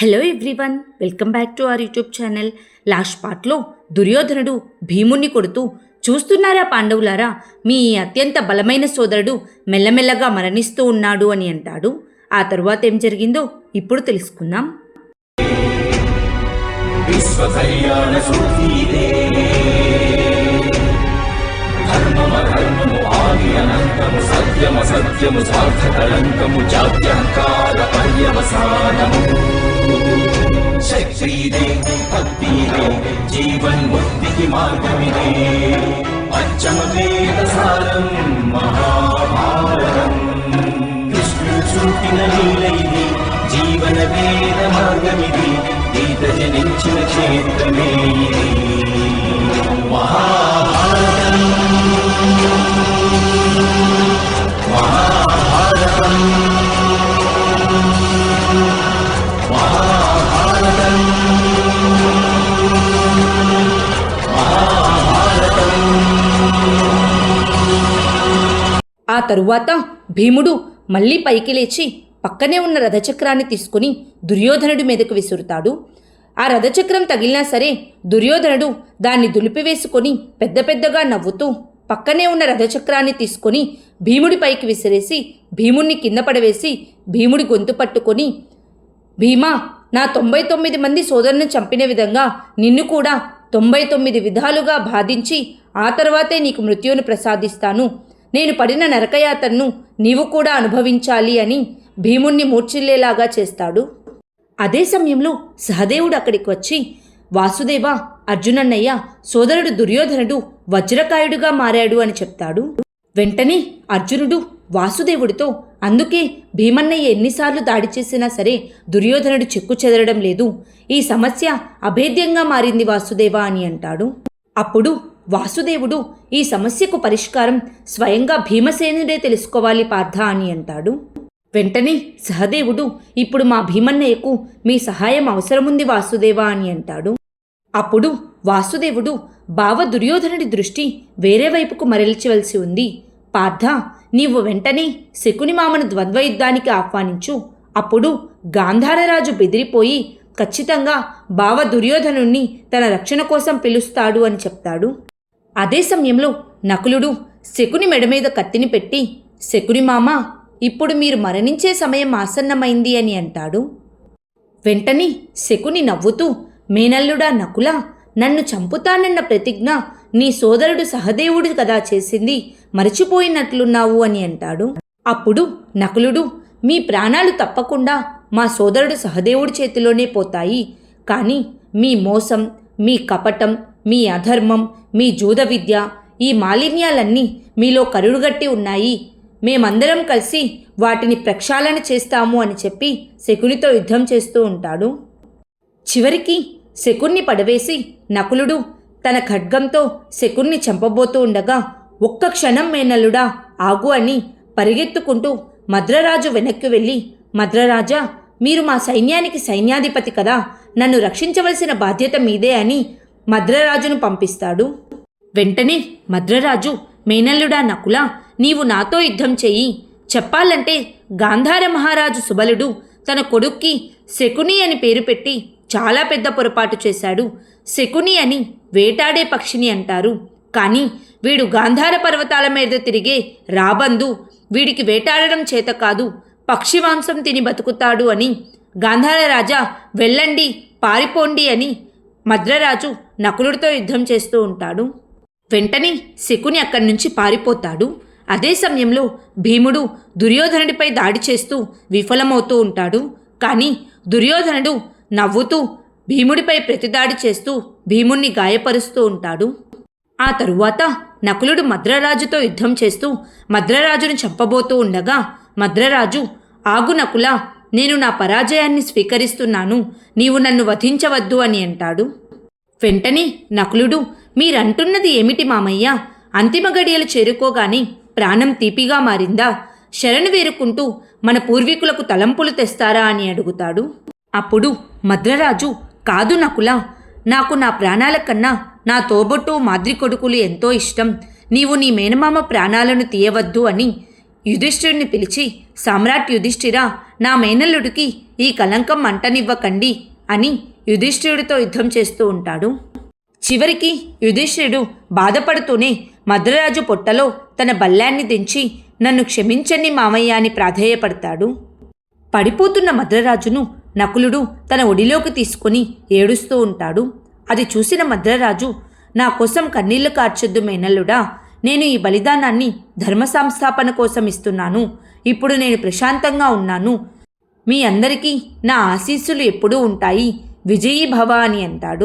Hello everyone, welcome back to our YouTube channel. Last పార్ట్లో దుర్యోధనుడు భీముణ్ణి కొడుతూ, చూస్తున్నారా పాండవులారా, మీ అత్యంత బలమైన సోదరుడు మెల్లమెల్లగా మరణిస్తూ ఉన్నాడు అని అంటాడు. ఆ తరువాత ఏం జరిగిందో ఇప్పుడు తెలుసుకుందాం. సత్యము సార్థకలంకము జాత్యంకార పర్యవసానము శక్తిదే భక్తిదే జీవన్ముక్తికి మార్గమిదే పంచమ వేద సారం మహాభారతం కృష్ణుడు చూపిన లీలైది జీవన వేద మార్గమిది గీత జనించిన క్షేత్రమే ఇది మహాభారతం. ఆ తరువాత భీముడు మళ్ళీ పైకి లేచి పక్కనే ఉన్న రథచక్రాన్ని తీసుకుని దుర్యోధనుడి మీదకు విసురుతాడు. ఆ రథచక్రం తగిలినా సరే దుర్యోధనుడు దాన్ని దులిపివేసుకొని పెద్ద పెద్దగా నవ్వుతూ పక్కనే ఉన్న రథచక్రాన్ని తీసుకొని భీముడి పైకి విసిరేసి భీముణ్ణి కింద పడవేసి భీముడి గొంతు పట్టుకొని, భీమా, నా 99 మంది సోదరుని చంపిన విధంగా నిన్ను కూడా 99 విధాలుగా బాధించి ఆ తర్వాతే నీకు మృత్యువును ప్రసాదిస్తాను. నేను పడిన నరకయాతను నీవు కూడా అనుభవించాలి అని భీముణ్ణి మూర్ఛిల్లేలాగా చేస్తాడు. అదే సమయంలో సహదేవుడు అక్కడికి వచ్చి, వాసుదేవ, అర్జునన్నయ్య, సోదరుడు దుర్యోధనుడు వజ్రకాయుడుగా మారాడు అని చెప్తాడు. వెంటనే అర్జునుడు వాసుదేవుడితో, అందుకే భీమన్నయ్య ఎన్నిసార్లు దాడి చేసినా సరే దుర్యోధనుడు చెక్కు చెదరడం లేదు. ఈ సమస్య అభేద్యంగా మారింది వాసుదేవ అని అంటాడు. అప్పుడు వాసుదేవుడు, ఈ సమస్యకు పరిష్కారం స్వయంగా భీమసేనుడే తెలుసుకోవాలి పార్థ అని అంటాడు. వెంటనే సహదేవుడు, ఇప్పుడు మా భీమన్నయ్యకు మీ సహాయం అవసరముంది వాసుదేవ అని అంటాడు. అప్పుడు వాసుదేవుడు, బావ దుర్యోధనుడి దృష్టి వేరే వైపుకు మరల్చవలసి ఉంది. పార్థ, నీవు వెంటనే శకుని మామను ద్వంద్వయుద్ధానికి ఆహ్వానించు. అప్పుడు గాంధారరాజు బెదిరిపోయి ఖచ్చితంగా బావ దుర్యోధనుణ్ణి తన రక్షణ కోసం పిలుస్తాడు అని చెప్తాడు. అదే సమయంలో నకులుడు శకుని మెడ మీద కత్తిని పెట్టి, శకుని మామ, ఇప్పుడు మీరు మరణించే సమయం ఆసన్నమైంది అని అంటాడు. వెంటనే శకుని నవ్వుతూ, మేనల్లుడా నకుల, నన్ను చంపుతానన్న ప్రతిజ్ఞ నీ సోదరుడు సహదేవుడు కదా చేసింది, మరచిపోయినట్లున్నావు అని అంటాడు. అప్పుడు నకులుడు, మీ ప్రాణాలు తప్పకుండా మా సోదరుడు సహదేవుడి చేతిలోనే పోతాయి. కానీ మీ మోసం, మీ కపటం, మీ అధర్మం, మీ జూద విద్య, ఈ మాలిన్యాలన్నీ మీలో కరుడుగట్టి ఉన్నాయి. మేమందరం కలిసి వాటిని ప్రక్షాళన చేస్తాము అని చెప్పి శకునితో యుద్ధం చేస్తూ ఉంటాడు. చివరికి శకున్ని పడవేసి నకులుడు తన ఖడ్గంతో శకున్ని చంపబోతూ ఉండగా, ఒక్క క్షణం మేనల్లుడా ఆగు అని పరిగెత్తుకుంటూ మద్రరాజు వెనక్కి వెళ్ళి, మద్రరాజా, మీరు మా సైన్యానికి సైన్యాధిపతి కదా, నన్ను రక్షించవలసిన బాధ్యత మీదే అని మద్రరాజును పంపిస్తాడు. వెంటనే మద్రరాజు, మేనల్లుడా నకుల, నీవు నాతో యుద్ధం చెయ్యి. చెప్పాలంటే గాంధార మహారాజు సుబలుడు తన కొడుక్కి శకుని అని పేరు పెట్టి చాలా పెద్ద పొరపాటు చేశాడు. శకుని అని వేటాడే పక్షిని అంటారు, కానీ వీడు గాంధార పర్వతాల మీద తిరిగే రాబందు, వీడికి వేటాడడం చేత కాదు, పక్షి మాంసం తిని బతుకుతాడు అని గాంధార రాజా వెళ్ళండి, పారిపోండి అని మద్రరాజు నకులుడితో యుద్ధం చేస్తూ ఉంటాడు. వెంటనే శకుని అక్కడి నుంచి పారిపోతాడు. అదే సమయంలో భీముడు దుర్యోధనుడిపై దాడి చేస్తూ విఫలమవుతూ ఉంటాడు. కానీ దుర్యోధనుడు నవ్వుతూ భీముడిపై ప్రతిదాడి చేస్తూ భీముణ్ణి గాయపరుస్తూ ఉంటాడు. ఆ తరువాత నకులుడు మద్రరాజుతో యుద్ధం చేస్తూ మద్రరాజును చంపబోతూ ఉండగా, మద్రరాజు, ఆగు నకుల, నేను నా పరాజయాన్ని స్వీకరిస్తున్నాను, నీవు నన్ను వధించవద్దు అని అంటాడు. వెంటనే నకులుడు, మీరంటున్నది ఏమిటి మామయ్య? అంతిమ గడియలు చేరుకోగానే ప్రాణం తీపిగా మారిందా? శరణు వేరుకుంటూ మన పూర్వీకులకు తలంపులు తెస్తారా అని అడుగుతాడు. అప్పుడు మద్రరాజు, కాదు నకుల, నాకు నా ప్రాణాల కన్నా నా తోబొట్టు మాద్రి కొడుకులు ఎంతో ఇష్టం. నీవు నీ మేనమామ ప్రాణాలను తీయవద్దు అని యుధిష్ఠిరుని పిలిచి, సామ్రాట్ యుధిష్ఠిరా, నా మేనల్లుడికి ఈ కలంకం అంటనివ్వకండి అని యుధిష్ఠిరుడితో యుద్ధం చేస్తూ ఉంటాడు. చివరికి యుధిష్ఠిరుడు బాధపడుతూనే మద్రరాజు పొట్టలో తన బల్లాన్ని దించి, నన్ను క్షమించండి మామయ్య అని ప్రాధేయపడతాడు. పడిపోతున్న మద్రరాజును నకులుడు తన ఒడిలోకి తీసుకుని ఏడుస్తూ ఉంటాడు. అది చూసిన మద్రరాజు, నా కోసం కన్నీళ్లు కార్చొద్దు మేనల్లుడా, నేను ఈ బలిదానాన్ని ధర్మ సంస్థాపన కోసం ఇస్తున్నాను. ఇప్పుడు నేను ప్రశాంతంగా ఉన్నాను. మీ అందరికీ నా ఆశీస్సులు ఎప్పుడూ ఉంటాయి. విజయీ భవ అని అంటాడు.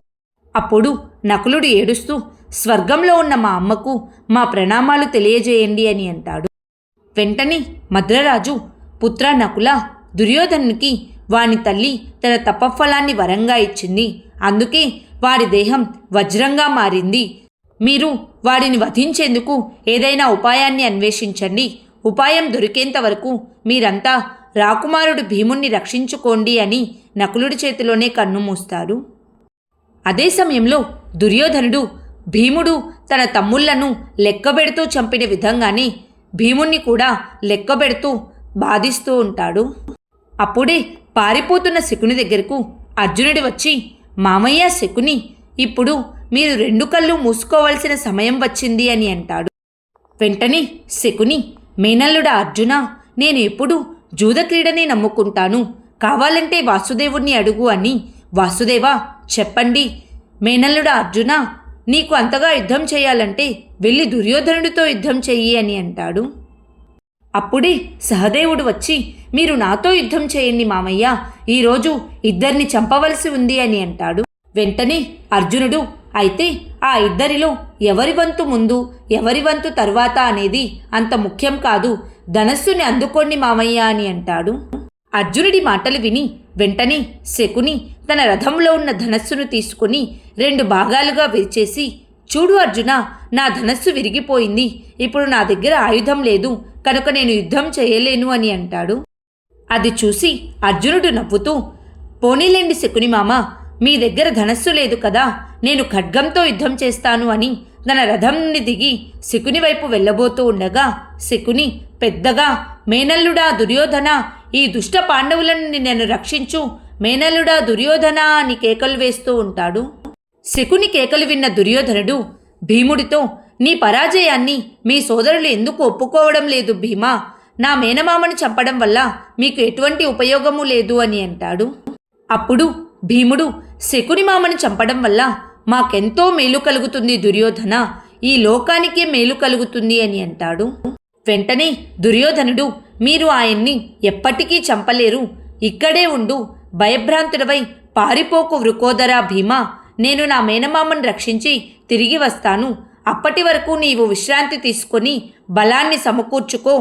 అప్పుడు నకులుడు ఏడుస్తూ, స్వర్గంలో ఉన్న మా అమ్మకు మా ప్రణామాలు తెలియజేయండి అని అంటాడు. వెంటనే మద్రరాజు, పుత్ర నకుల, దుర్యోధనునికి వాని తల్లి తన తపఫలాన్ని వరంగా ఇచ్చింది. అందుకే వాడి దేహం వజ్రంగా మారింది. మీరు వాడిని వధించేందుకు ఏదైనా ఉపాయాన్ని అన్వేషించండి. ఉపాయం దొరికేంత వరకు మీరంతా రాకుమారుడు భీముణ్ణి రక్షించుకోండి అని నకులుడి చేతిలోనే కన్ను మూస్తారు. అదే సమయంలో దుర్యోధనుడు భీముడు తన తమ్ముళ్లను లెక్కబెడుతూ చంపిన విధంగానే భీముణ్ణి కూడా లెక్కబెడుతూ బాధిస్తూ ఉంటాడు. అప్పుడే పారిపోతున్న శకుని దగ్గరకు అర్జునుడు వచ్చి, మామయ్య శకుని, ఇప్పుడు మీరు 2 కళ్ళు మూసుకోవాల్సిన సమయం వచ్చింది అని అంటాడు. వెంటనే శకుని, మేనల్లుడా అర్జున, నేను ఎప్పుడు జూదక్రీడని నమ్ముకుంటాను. కావాలంటే వాసుదేవుణ్ణి అడుగు అని. వాసుదేవా చెప్పండి. మేనల్లుడా అర్జున, నీకు అంతగా యుద్ధం చేయాలంటే వెళ్ళి దుర్యోధనుడితో యుద్ధం చెయ్యి అని అంటాడు. అప్పుడే సహదేవుడు వచ్చి, మీరు నాతో యుద్ధం చేయండి మామయ్య, ఈరోజు ఇద్దరిని చంపవలసి ఉంది అని అంటాడు. వెంటనే అర్జునుడు, అయితే ఆ ఇద్దరిలో ఎవరి వంతు ముందు ఎవరి వంతు తర్వాత అనేది అంత ముఖ్యం కాదు, ధనస్సుని అందుకోండి మామయ్య అని అంటాడు. అర్జునుడి మాటలు విని వెంటనే శకుని తన రథంలో ఉన్న ధనస్సును తీసుకుని 2 భాగాలుగా విరిచేసి, చూడు అర్జున, నా ధనస్సు విరిగిపోయింది. ఇప్పుడు నా దగ్గర ఆయుధం లేదు కనుక నేను యుద్ధం చేయలేను అని అంటాడు. అది చూసి అర్జునుడు నవ్వుతూ, పోనీలేండి శకుని మామ, మీ దగ్గర ధనస్సు లేదు కదా, నేను ఖడ్గంతో యుద్ధం చేస్తాను అని తన రథం నుండి దిగి శకుని వైపు వెళ్ళబోతూ ఉండగా శకుని పెద్దగా, మేనల్లుడా దుర్యోధన, ఈ దుష్ట పాండవులను నేను రక్షించు, మేనల్లుడా దుర్యోధన అని కేకలు వేస్తూ ఉంటాడు. శకుని కేకలు విన్న దుర్యోధనుడు భీముడితో, నీ పరాజయాన్ని మీ సోదరులు ఎందుకు ఒప్పుకోవడం లేదు భీమా? నా మేనమామను చంపడం వల్ల మీకు ఎటువంటి ఉపయోగము లేదు అని అంటాడు. అప్పుడు భీముడు, శకుని మామను చంపడం వల్ల మాకెంతో మేలు కలుగుతుంది దుర్యోధన, ఈ లోకానికే మేలు కలుగుతుంది అని అంటాడు. వెంటనే దుర్యోధనుడు, మీరు ఆయన్ని ఎప్పటికీ చంపలేరు, ఇక్కడే ఉండు, భయభ్రాంతుడవై పారిపోకు వృకోదరా భీమా, నేను నా మేనమామను రక్షించి తిరిగి వస్తాను. అప్పటి వరకు నీవు విశ్రాంతి తీసుకొని బలాన్ని సమకూర్చుకో.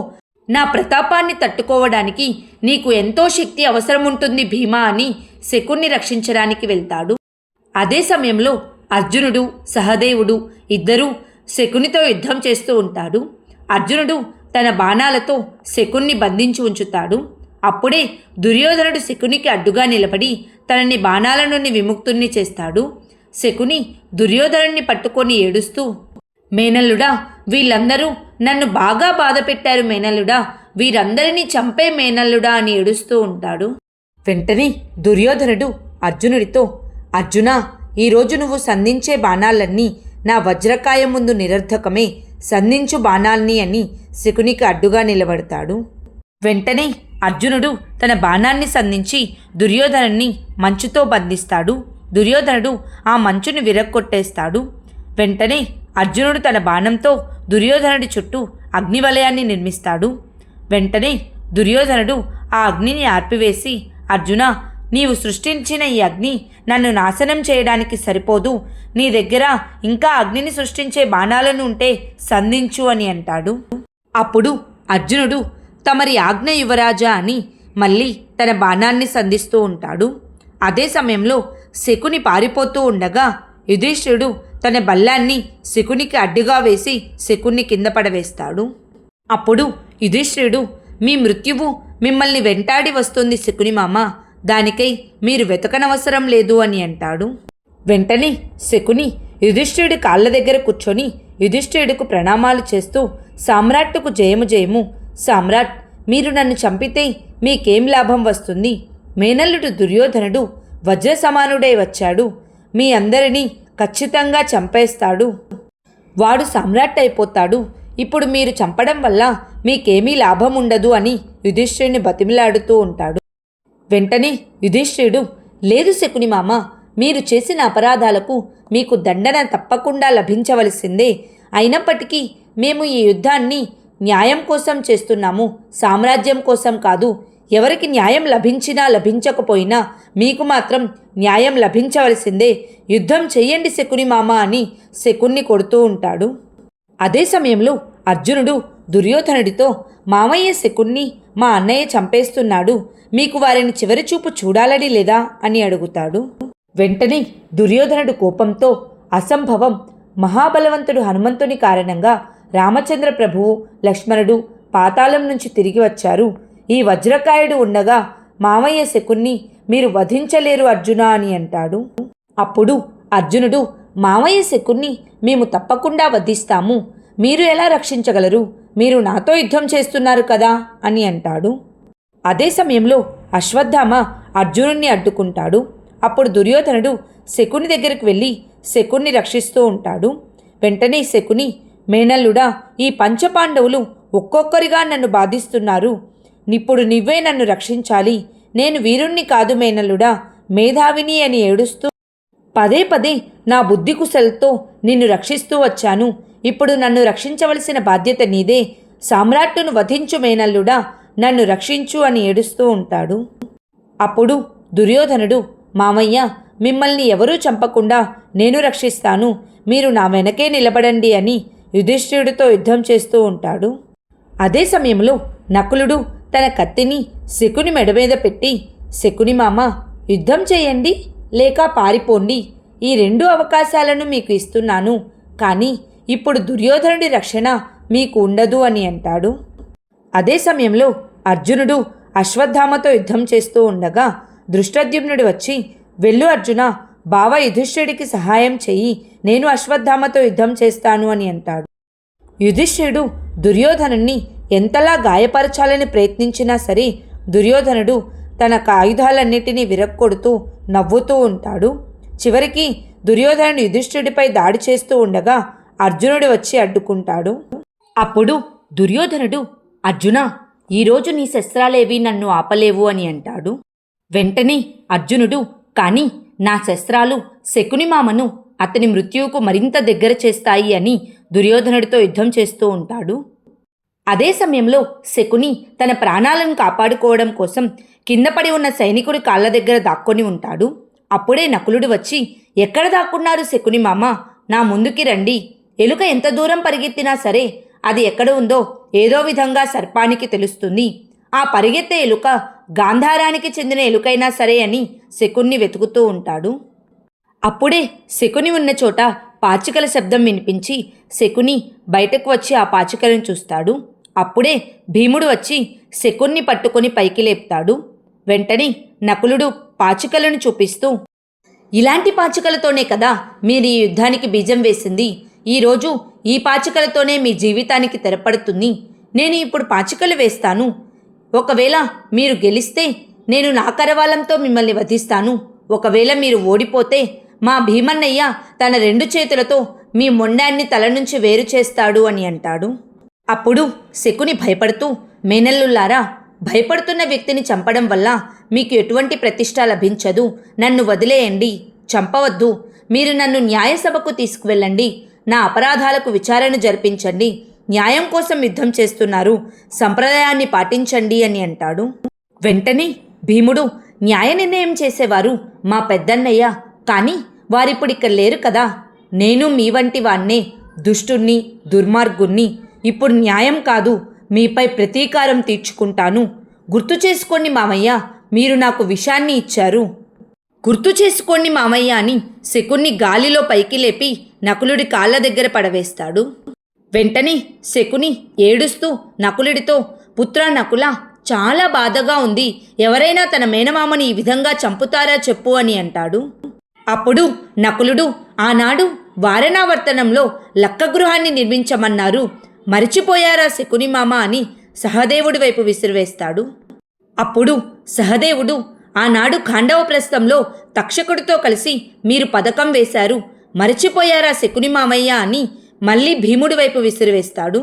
నా ప్రతాపాన్ని తట్టుకోవడానికి నీకు ఎంతో శక్తి అవసరం ఉంటుంది భీమా అని శకుణ్ణి రక్షించడానికి వెళ్తాడు. అదే సమయంలో అర్జునుడు సహదేవుడు ఇద్దరూ శకునితో యుద్ధం చేస్తూ ఉంటాడు. అర్జునుడు తన బాణాలతో శకుణ్ణి బంధించి ఉంచుతాడు. అప్పుడే దుర్యోధనుడు శకునికి అడ్డుగా నిలబడి తనని బాణాల నుండి విముక్తుణ్ణి చేస్తాడు. శకుని దుర్యోధనుడిని పట్టుకొని ఏడుస్తూ, మేనల్లుడా, వీళ్ళందరూ నన్ను బాగా బాధ పెట్టారు మేనల్లుడా, వీరందరినీ చంపే మేనల్లుడా అని ఏడుస్తూ ఉంటాడు. వెంటనే దుర్యోధనుడు అర్జునుడితో, అర్జునా, ఈరోజు నువ్వు సంధించే బాణాలన్నీ నా వజ్రకాయం ముందు నిరర్ధకమే, సంధించు బాణాల్ని అని శకునికి అడ్డుగా నిలబడతాడు. వెంటనే అర్జునుడు తన బాణాన్ని సంధించి దుర్యోధనుణ్ణి మంచుతో బంధిస్తాడు. దుర్యోధనుడు ఆ మంచుని విరగ్గొట్టేస్తాడు. వెంటనే అర్జునుడు తన బాణంతో దుర్యోధనుడి చుట్టూ అగ్నివలయాన్ని నిర్మిస్తాడు. వెంటనే దుర్యోధనుడు ఆ అగ్నిని ఆర్పివేసి, అర్జునా, నీవు సృష్టించిన ఈ అగ్ని నన్ను నాశనం చేయడానికి సరిపోదు, నీ దగ్గర ఇంకా అగ్నిని సృష్టించే బాణాలను ఉంటే సంధించు అని అంటాడు. అప్పుడు అర్జునుడు తమరి ఆజ్ఞ యువరాజా అని మళ్ళీ తన బాణాన్ని సంధిస్తూ ఉంటాడు. అదే సమయంలో శకుని పారిపోతూ ఉండగా యుధిష్ఠిరుడు తన బల్లాన్ని శకునికి అడ్డుగా వేసి శకున్ని కింద పడవేస్తాడు. అప్పుడు యుధిష్ఠిరుడు, మీ మృత్యువు మిమ్మల్ని వెంటాడి వస్తుంది శకుని మామ, దానికై మీరు వెతకనవసరం లేదు అని అంటాడు. వెంటనే శకుని యుధిష్ఠిరుడి కాళ్ళ దగ్గర కూర్చొని యుధిష్ఠిరుడికి ప్రణామాలు చేస్తూ, సామ్రాట్టుకు జయము జయము, సామ్రాట్, మీరు నన్ను చంపితే మీకేం లాభం వస్తుంది? మేనల్లుడు దుర్యోధనుడు వజ్ర సమానుడై వచ్చాడు. మీ అందరినీ ఖచ్చితంగా చంపేస్తాడు. వాడు సామ్రాట్ అయిపోతాడు. ఇప్పుడు మీరు చంపడం వల్ల మీకేమీ లాభం ఉండదు అని యుధిష్ఠిరుని బతిమిలాడుతూ ఉంటాడు. వెంటనే యుధిష్ఠిరుడు, లేదు శకుని మామ, మీరు చేసిన అపరాధాలకు మీకు దండన తప్పకుండా లభించవలసిందే. అయినప్పటికీ మేము ఈ యుద్ధాన్ని న్యాయం కోసం చేస్తున్నాము, సామ్రాజ్యం కోసం కాదు. ఎవరికి న్యాయం లభించినా లభించకపోయినా మీకు మాత్రం న్యాయం లభించవలసిందే. యుద్ధం చెయ్యండి శకుని మామ అని శకున్ని కొడుతూ ఉంటాడు. అదే సమయంలో అర్జునుడు దుర్యోధనుడితో, మామయ్య శకున్ని మా అన్నయ్య చంపేస్తున్నాడు, మీకు వారిని చివరి చూపు చూడాలని లేదా అని అడుగుతాడు. వెంటనే దుర్యోధనుడు కోపంతో, అసంభవం, మహాబలవంతుడు హనుమంతుని కారణంగా రామచంద్ర ప్రభువు, లక్ష్మణుడు పాతాళం నుంచి తిరిగి వచ్చారు. ఈ వజ్రకాయుడు ఉండగా మామయ్య శకున్ని మీరు వధించలేరు అర్జున అని అంటాడు. అప్పుడు అర్జునుడు, మామయ్య శకున్ని మేము తప్పకుండా వధిస్తాము, మీరు ఎలా రక్షించగలరు? మీరు నాతో యుద్ధం చేస్తున్నారు కదా అని అంటాడు. అదే సమయంలో అశ్వత్థామ అర్జునుడిని అడ్డుకుంటాడు. అప్పుడు దుర్యోధనుడు శకుని దగ్గరికి వెళ్ళి శకున్ని రక్షిస్తూ ఉంటాడు. వెంటనే శకుని, మేనల్లుడా, ఈ పంచపాండవులు ఒక్కొక్కరిగా నన్ను బాధిస్తున్నారు. ఇప్పుడు నువ్వే నన్ను రక్షించాలి. నేను వీరుణ్ణి కాదు మేనల్లుడా, మేధావిని అని ఏడుస్తూ పదే పదే నా బుద్ధి కుశలతో నిన్ను రక్షిస్తూ వచ్చాను. ఇప్పుడు నన్ను రక్షించవలసిన బాధ్యత నీదే. సామ్రాట్టును వధించు మేనల్లుడా, నన్ను రక్షించు అని ఏడుస్తూ ఉంటాడు. అప్పుడు దుర్యోధనుడు, మామయ్య, మిమ్మల్ని ఎవరూ చంపకుండా నేను రక్షిస్తాను, మీరు నా వెనకే నిలబడండి అని యుధిష్ఠిరుడితో యుద్ధం చేస్తూ ఉంటాడు. అదే సమయంలో నకులుడు తన కత్తిని శకుని మెడ మీద పెట్టి, శకుని మామ, యుద్ధం చేయండి లేక పారిపోండి, ఈ 2 అవకాశాలను మీకు ఇస్తున్నాను, కానీ ఇప్పుడు దుర్యోధనుడి రక్షణ మీకు ఉండదు అని అంటాడు. అదే సమయంలో అర్జునుడు అశ్వత్థామతో యుద్ధం చేస్తూ ఉండగా దృష్టద్యుమ్నుడు వచ్చి, వెళ్ళు అర్జున, బావ యుధిష్ఠిరుడికి సహాయం చెయ్యి, నేను అశ్వత్థామతో యుద్ధం చేస్తాను అని అంటాడు. యుధిష్ఠిరుడు దుర్యోధనుణ్ణి ఎంతలా గాయపరచాలని ప్రయత్నించినా సరే దుర్యోధనుడు తన ఆయుధాలన్నిటినీ విరక్కొడుతూ నవ్వుతూ ఉంటాడు. చివరికి దుర్యోధనుడు యుధిష్ఠిరుడిపై దాడి చేస్తూ ఉండగా అర్జునుడు వచ్చి అడ్డుకుంటాడు. అప్పుడు దుర్యోధనుడు, అర్జున, ఈరోజు నీ శస్త్రాలేవి నన్ను ఆపలేవు అని అంటాడు. వెంటనే అర్జునుడు, కానీ నా శస్త్రాలు శకుని మామను అతని మృత్యువుకు మరింత దగ్గర చేస్తాయి అని దుర్యోధనుడితో యుద్ధం చేస్తూ ఉంటాడు. అదే సమయంలో శకుని తన ప్రాణాలను కాపాడుకోవడం కోసం కింద పడి ఉన్న సైనికుడి కాళ్ళ దగ్గర దాక్కొని ఉంటాడు. అప్పుడే నకులుడు వచ్చి, ఎక్కడ దాక్కున్నారు శకుని మామ, నా ముందుకి రండి. ఎలుక ఎంత దూరం పరిగెత్తినా సరే అది ఎక్కడ ఉందో ఏదో విధంగా సర్పానికి తెలుస్తుంది. ఆ పరిగెత్తే ఎలుక గాంధారానికి చెందిన ఎలుకైనా సరే అని శకున్ని వెతుకుతూ ఉంటాడు. అప్పుడే శకుని ఉన్న చోట పాచికల శబ్దం వినిపించి శకుని బయటకు వచ్చి ఆ పాచికలను చూస్తాడు. అప్పుడే భీముడు వచ్చి శకున్ని పట్టుకొని పైకి లేపుతాడు. వెంటనే నకులుడు పాచికలను చూపిస్తూ, ఇలాంటి పాచికలతోనే కదా మీరు ఈ యుద్ధానికి బీజం వేసింది. ఈరోజు ఈ పాచికలతోనే మీ జీవితానికి తెరపడుతుంది. నేను ఇప్పుడు పాచికలు వేస్తాను. ఒకవేళ మీరు గెలిస్తే నేను నా కరవాలంతో మిమ్మల్ని వధిస్తాను. ఒకవేళ మీరు ఓడిపోతే మా భీమన్నయ్య తన 2 చేతులతో మీ మొండాన్ని తల నుంచి వేరు చేస్తాడు అని అంటాడు. అప్పుడు శకుని భయపడుతూ, మేనల్లులారా, భయపడుతున్న వ్యక్తిని చంపడం వల్ల మీకు ఎటువంటి ప్రతిష్ట లభించదు. నన్ను వదిలేయండి, చంపవద్దు. మీరు నన్ను న్యాయసభకు తీసుకువెళ్ళండి, నా అపరాధాలకు విచారణ జరిపించండి. న్యాయం కోసం యుద్ధం చేస్తున్నారు, సంప్రదాయాన్ని పాటించండి అని అంటాడు. వెంటనే భీముడు, న్యాయ నిర్ణయం చేసేవారు మా పెద్దన్నయ్య, కానీ వారిప్పుడు ఇక్కడ లేరు కదా. నేను మీ వంటి వాన్నే, దుష్టుణ్ణి, దుర్మార్గుణ్ణి. ఇప్పుడు న్యాయం కాదు, మీపై ప్రతీకారం తీర్చుకుంటాను. గుర్తు చేసుకోండి మామయ్య, మీరు నాకు విషాన్ని ఇచ్చారు. గుర్తు చేసుకోండి మామయ్య అని శకున్ని గాలిలో పైకి లేపి నకులుడి కాళ్ళ దగ్గర పడవేస్తాడు. వెంటనే శకుని ఏడుస్తూ నకులుడితో, పుత్ర నకుల, చాలా బాధగా ఉంది. ఎవరైనా తన మేనమామని ఈ విధంగా చంపుతారా చెప్పు అని అంటాడు. అప్పుడు నకులుడు, ఆనాడు వారణావర్తనంలో లక్క గృహాన్ని నిర్మించమన్నారు, మరిచిపోయారా శకుని మామ అని సహదేవుడి వైపు విసిరివేస్తాడు. అప్పుడు సహదేవుడు, ఆనాడు ఖాండవప్రస్థంలో తక్షకుడితో కలిసి మీరు పథకం వేశారు, మరచిపోయారా శకుని మామయ్య అని మళ్ళీ భీముడి వైపు విసిరివేస్తాడు.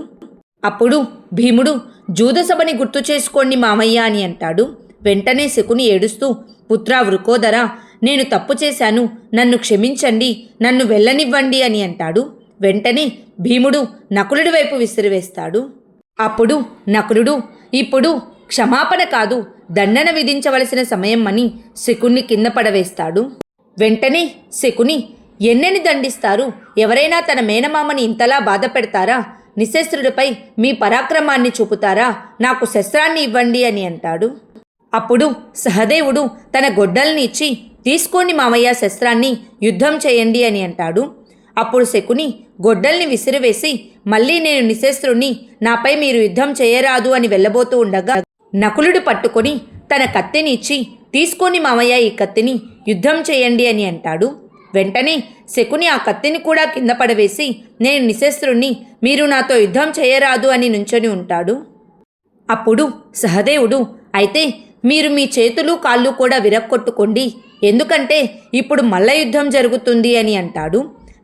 అప్పుడు భీముడు, జూదసభని గుర్తు చేసుకోండి మామయ్య అని అంటాడు. వెంటనే శకుని ఏడుస్తూ, పుత్రా వృకోదరా, నేను తప్పు చేశాను, నన్ను క్షమించండి, నన్ను వెళ్ళనివ్వండి అని అంటాడు. వెంటనే భీముడు నకులుడి వైపు విసిరివేస్తాడు. అప్పుడు నకులుడు, ఇప్పుడు క్షమాపణ కాదు, దండన విధించవలసిన సమయం అని శకుని కింద పడవేస్తాడు. వెంటనే శకుని, ఎన్నెని దండిస్తారు? ఎవరైనా తన మేనమామని ఇంతలా బాధ పెడతారా? నిశస్త్రుడిపై మీ పరాక్రమాన్ని చూపుతారా? నాకు శస్త్రాన్ని ఇవ్వండి అని అంటాడు. అప్పుడు సహదేవుడు తన గొడ్డల్ని ఇచ్చి, తీసుకోండి మామయ్య శస్త్రాన్ని, యుద్ధం చేయండి అని అంటాడు. అప్పుడు శకుని గొడ్డల్ని విసిరివేసి, మళ్ళీ నేను నిశస్త్రుణ్ణి, నాపై మీరు యుద్ధం చేయరాదు అని వెళ్ళబోతూ ఉండగా నకులుడు పట్టుకొని తన కత్తిని ఇచ్చి, తీసుకోండి మామయ్య ఈ కత్తిని, యుద్ధం చేయండి అని అంటాడు. వెంటనే శకుని ఆ కత్తిని కూడా కింద పడవేసి, నేను నిశస్త్రుణ్ణి, మీరు నాతో యుద్ధం చేయరాదు అని నుంచొని ఉంటాడు. అప్పుడు సహదేవుడు, అయితే మీరు మీ చేతులు కాళ్ళు కూడా విరక్కొట్టుకోండి, ఎందుకంటే ఇప్పుడు మల్ల యుద్ధం జరుగుతుంది అని అంటాడు.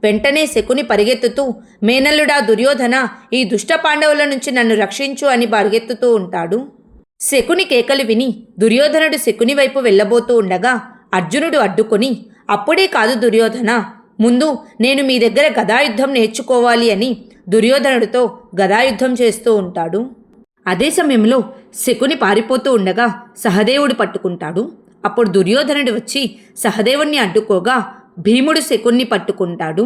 వెంటనే శకుని పరిగెత్తుతూ, మేనల్లుడా దుర్యోధన, ఈ దుష్ట పాండవుల నుంచి నన్ను రక్షించు అని పరిగెత్తుతూ ఉంటాడు. శకుని కేకలు విని దుర్యోధనుడు శకుని వైపు వెళ్ళబోతూ ఉండగా అర్జునుడు అడ్డుకొని, అప్పుడే కాదు దుర్యోధన, ముందు నేను మీ దగ్గర గదాయుద్ధం నేర్చుకోవాలి అని దుర్యోధనుడితో గదాయుద్ధం చేస్తూ ఉంటాడు. అదే సమయంలో శకుని పారిపోతూ ఉండగా సహదేవుడు పట్టుకుంటాడు. అప్పుడు దుర్యోధనుడు వచ్చి సహదేవుణ్ణి అడ్డుకోగా భీముడు శకున్ని పట్టుకుంటాడు.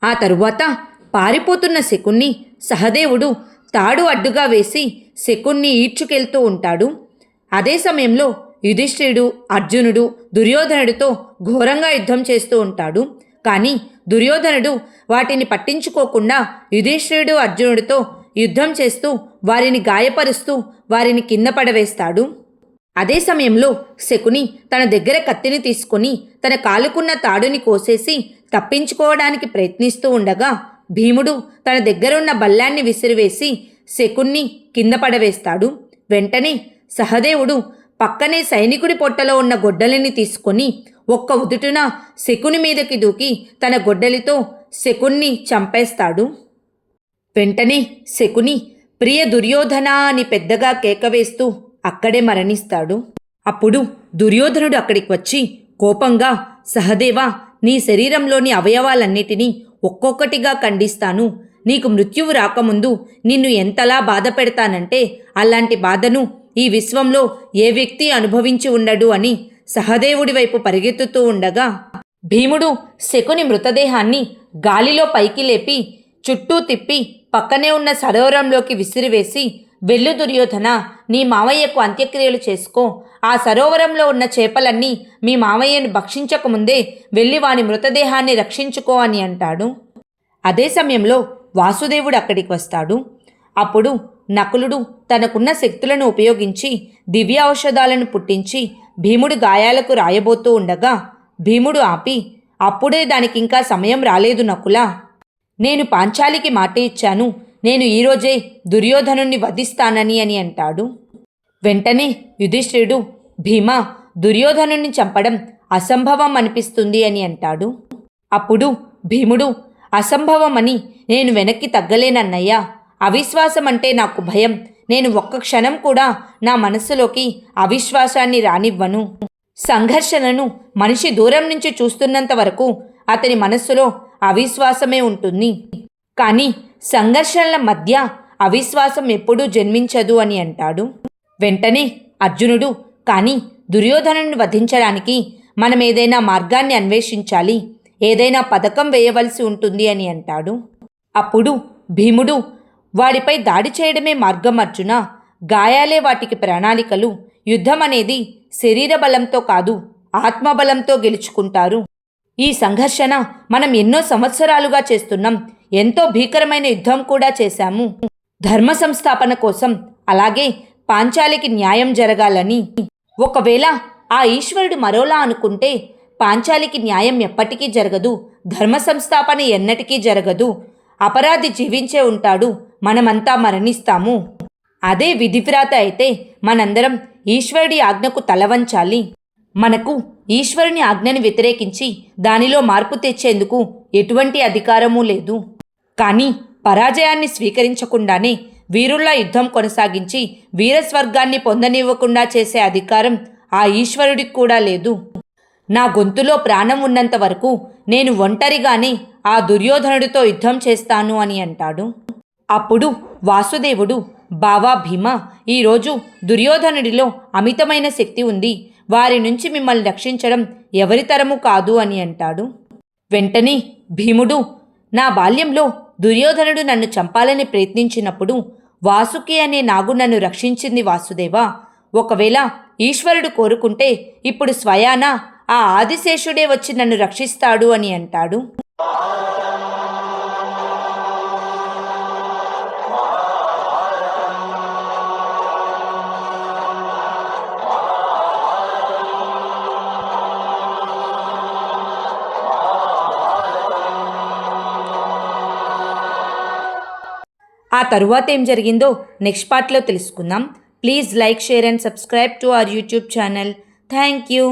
ఆ తరువాత పారిపోతున్న శకున్ని సహదేవుడు తాడు అడ్డుగా వేసి శకున్ని ఈడ్చుకెళ్తూ ఉంటాడు. అదే సమయంలో యుధిష్ఠిరుడు, అర్జునుడు దుర్యోధనుడితో ఘోరంగా యుద్ధం చేస్తూ ఉంటాడు. కానీ దుర్యోధనుడు వాటిని పట్టించుకోకుండా యుధిష్ఠిరుడు, అర్జునుడితో యుద్ధం చేస్తూ వారిని గాయపరుస్తూ వారిని కింద పడవేస్తాడు. అదే సమయంలో శకుని తన దగ్గర కత్తిని తీసుకుని తన కాలుకున్న తాడుని కోసేసి తప్పించుకోవడానికి ప్రయత్నిస్తూ ఉండగా భీముడు తన దగ్గరున్న బల్లాన్ని విసిరివేసి శకున్ని కింద పడవేస్తాడు. వెంటనే సహదేవుడు పక్కనే సైనికుడి పొట్టలో ఉన్న గొడ్డలిని తీసుకొని ఒక్క ఉదుటున శకుని మీదకి దూకి తన గొడ్డలితో శకున్ని చంపేస్తాడు. వెంటనే శకుని ప్రియ దుర్యోధన అని పెద్దగా కేకవేస్తూ అక్కడే మరణిస్తాడు. అప్పుడు దుర్యోధనుడు అక్కడికి వచ్చి కోపంగా, సహదేవా, నీ శరీరంలోని అవయవాలన్నిటినీ ఒక్కొక్కటిగా ఖండిస్తాను. నీకు మృత్యువు రాకముందు నిన్ను ఎంతలా బాధ పెడతానంటే అలాంటి బాధను ఈ విశ్వంలో ఏ వ్యక్తి అనుభవించి ఉండడు అని సహదేవుడి వైపు పరిగెత్తుతూ ఉండగా భీముడు శకుని మృతదేహాన్ని గాలిలో పైకి లేపి చుట్టూ తిప్పి పక్కనే ఉన్న సరోవరంలోకి విసిరివేసి, వెళ్ళు దుర్యోధన, నీ మామయ్యకు అంత్యక్రియలు చేసుకో. ఆ సరోవరంలో ఉన్న చేపలన్నీ మీ మామయ్యను భక్షించకముందే వెళ్ళి వాని మృతదేహాన్ని రక్షించుకో అని అంటాడు. అదే సమయంలో వాసుదేవుడు అక్కడికి వస్తాడు. అప్పుడు నకులుడు తనకున్న శక్తులను ఉపయోగించి దివ్య ఔషధాలను పుట్టించి భీముడి గాయాలకు రాయబోతూ ఉండగా భీముడు ఆపి, అప్పుడే దానికింకా సమయం రాలేదు నకులా. నేను పాంచాలికి మాట ఇచ్చాను, నేను ఈరోజే దుర్యోధనుణ్ణి వధిస్తానని అని అంటాడు. వెంటనే యుధిష్ఠిరుడు, భీమా, దుర్యోధనుణ్ణి చంపడం అసంభవం అనిపిస్తుంది అని అంటాడు. అప్పుడు భీముడు, అసంభవమని నేను వెనక్కి తగ్గలేనన్నయ్యా. అవిశ్వాసం అంటే నాకు భయం. నేను ఒక్క క్షణం కూడా నా మనస్సులోకి అవిశ్వాసాన్ని రానివ్వను. సంఘర్షణను మనిషి దూరం నుంచి చూస్తున్నంత వరకు అతని మనస్సులో అవిశ్వాసమే ఉంటుంది. కానీ సంఘర్షణల మధ్య అవిశ్వాసం ఎప్పుడూ జన్మించదు అని అంటాడు. వెంటనే అర్జునుడు, కానీ దుర్యోధనుని వధించడానికి మనం ఏదైనా మార్గాన్ని అన్వేషించాలి, ఏదైనా పథకం వేయవలసి ఉంటుంది అని అంటాడు. అప్పుడు భీముడు, వాడిపై దాడి చేయడమే మార్గం అర్జున. గాయాలే వాటికి ప్రణాళికలు. యుద్ధం అనేది శరీర బలంతో కాదు, ఆత్మబలంతో గెలుచుకుంటారు. ఈ సంఘర్షణ మనం ఎన్నో సంవత్సరాలుగా చేస్తున్నాం. ఎంతో భీకరమైన యుద్ధం కూడా చేశాము, ధర్మ సంస్థాపన కోసం. అలాగే పాంచాలికి న్యాయం జరగాలని. ఒకవేళ ఆ ఈశ్వరుడు మరోలా అనుకుంటే పాంచాలికి న్యాయం ఎప్పటికీ జరగదు, ధర్మ సంస్థాపన ఎన్నటికీ జరగదు. అపరాధి జీవించే ఉంటాడు, మనమంతా మరణిస్తాము. అదే విధివ్రాత అయితే మనందరం ఈశ్వరుడి ఆజ్ఞకు తలవంచాలి. మనకు ఈశ్వరుని ఆజ్ఞని వ్యతిరేకించి దానిలో మార్పు తెచ్చేందుకు ఎటువంటి అధికారమూ లేదు. కానీ పరాజయాన్ని స్వీకరించకుండానే వీరుల్లా యుద్ధం కొనసాగించి వీరస్వర్గాన్ని పొందనివ్వకుండా చేసే అధికారం ఆ ఈశ్వరుడికి కూడా లేదు. నా గొంతులో ప్రాణం ఉన్నంత వరకు నేను ఒంటరిగానే ఆ దుర్యోధనుడితో యుద్ధం చేస్తాను అని అంటాడు. అప్పుడు వాసుదేవుడు, బావా భీమ, ఈరోజు దుర్యోధనుడిలో అమితమైన శక్తి ఉంది. వారి నుంచి మిమ్మల్ని రక్షించడం ఎవరితరము కాదు అని అంటాడు. వెంటనే భీముడు, నా బాల్యంలో దుర్యోధనుడు నన్ను చంపాలని ప్రయత్నించినప్పుడు వాసుకి అనే నాగు నన్ను రక్షించింది వాసుదేవా. ఒకవేళ ఈశ్వరుడు కోరుకుంటే ఇప్పుడు స్వయానా ఆ ఆదిశేషుడే వచ్చి నన్ను రక్షిస్తాడు అని అంటాడు. ఆ తరువాత ఏం జరిగిందో నెక్స్ట్ పార్ట్లో తెలుసుకుందాం. Please like, share and subscribe to our YouTube channel. Thank you.